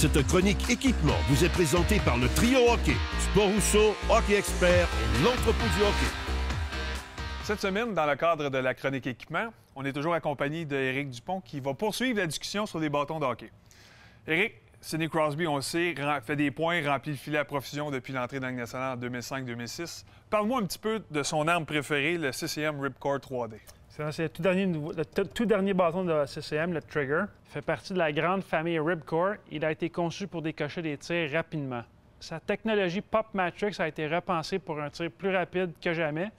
Cette chronique équipement vous est présentée par le Trio Hockey, Sport Rousseau, Hockey Expert et l'entrepôt du hockey. Cette semaine, dans le cadre de la chronique équipement, on est toujours accompagné d'Éric Dupont qui va poursuivre la discussion sur les bâtons de hockey. Éric, Sidney Crosby, on le sait, fait des points, remplit le filet à profusion depuis l'entrée dans la Ligue nationale en 2005-2006. Parle-moi un petit peu de son arme préférée, le CCM Ripcord 3D. C'est le tout dernier bâton de la CCM, le Trigger. Il fait partie de la grande famille Ripcord. Il a été conçu pour décocher des tirs rapidement. Sa technologie Pop Matrix a été repensée pour un tir plus rapide que jamais,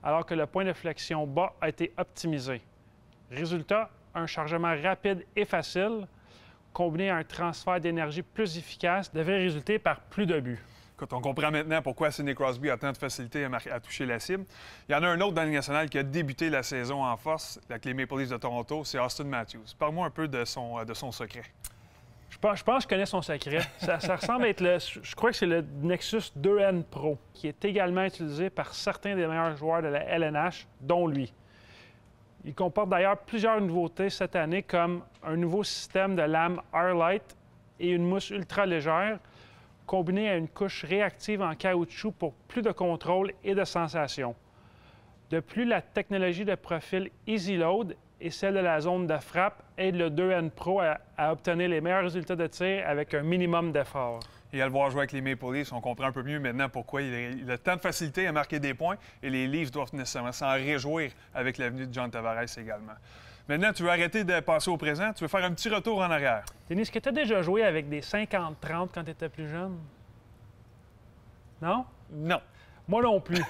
alors que le point de flexion bas a été optimisé. Résultat, un chargement rapide et facile, combiné à un transfert d'énergie plus efficace, devrait résulter par plus de buts. Écoute, on comprend maintenant pourquoi Sidney Crosby a tant de facilité à toucher la cible. Il y en a un autre dans la Ligue nationale qui a débuté la saison en force avec les Maple Leafs de Toronto, c'est Auston Matthews. Parle-moi un peu de son secret. Je pense que je connais son secret. Ça ressemble à être je crois que c'est le Nexus 2N Pro, qui est également utilisé par certains des meilleurs joueurs de la LNH, dont lui. Il comporte d'ailleurs plusieurs nouveautés cette année, comme un nouveau système de lame Airlight et une mousse ultra légère, combinée à une couche réactive en caoutchouc pour plus de contrôle et de sensation. De plus, la technologie de profil Easy Load et celle de la zone de frappe aide le 2N Pro à obtenir les meilleurs résultats de tir avec un minimum d'effort. Et à le voir jouer avec les Maple Leafs, on comprend un peu mieux maintenant pourquoi il a tant de facilité à marquer des points et les Leafs doivent nécessairement s'en réjouir avec l'avenue de John Tavares également. Maintenant, tu veux arrêter de passer au présent, tu veux faire un petit retour en arrière. Denis, est-ce que tu as déjà joué avec des 50-30 quand tu étais plus jeune? Non? Non. Moi non plus.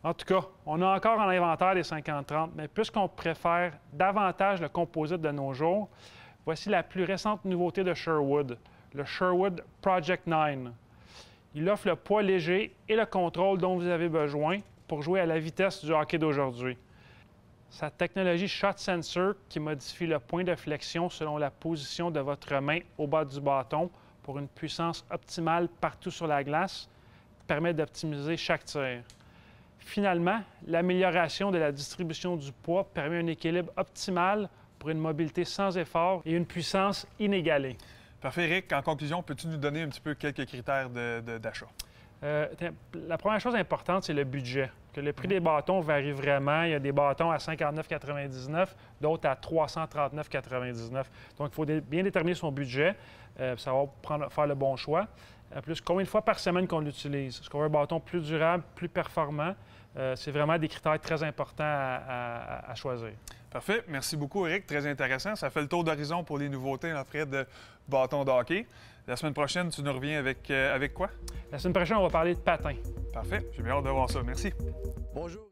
En tout cas, on a encore en inventaire des 50-30, mais puisqu'on préfère davantage le composite de nos jours, voici la plus récente nouveauté de Sherwood, le Sherwood Project 9. Il offre le poids léger et le contrôle dont vous avez besoin pour jouer à la vitesse du hockey d'aujourd'hui. Sa technologie Shot Sensor, qui modifie le point de flexion selon la position de votre main au bas du bâton pour une puissance optimale partout sur la glace, permet d'optimiser chaque tir. Finalement, l'amélioration de la distribution du poids permet un équilibre optimal pour une mobilité sans effort et une puissance inégalée. Parfait, Éric. En conclusion, peux-tu nous donner un petit peu quelques critères d'achat? La première chose importante, c'est le budget. Que le prix des bâtons varie vraiment. Il y a des bâtons à 59,99, d'autres à 339,99. Donc, il faut bien déterminer son budget, savoir faire le bon choix. En plus, combien de fois par semaine qu'on l'utilise? Est-ce qu'on veut un bâton plus durable, plus performant? C'est vraiment des critères très importants à choisir. Parfait. Merci beaucoup, Éric. Très intéressant. Ça fait le tour d'horizon pour les nouveautés en fait de bâtons de hockey. La semaine prochaine, tu nous reviens avec quoi? La semaine prochaine, on va parler de patins. Parfait. J'ai bien hâte de voir ça. Merci. Bonjour.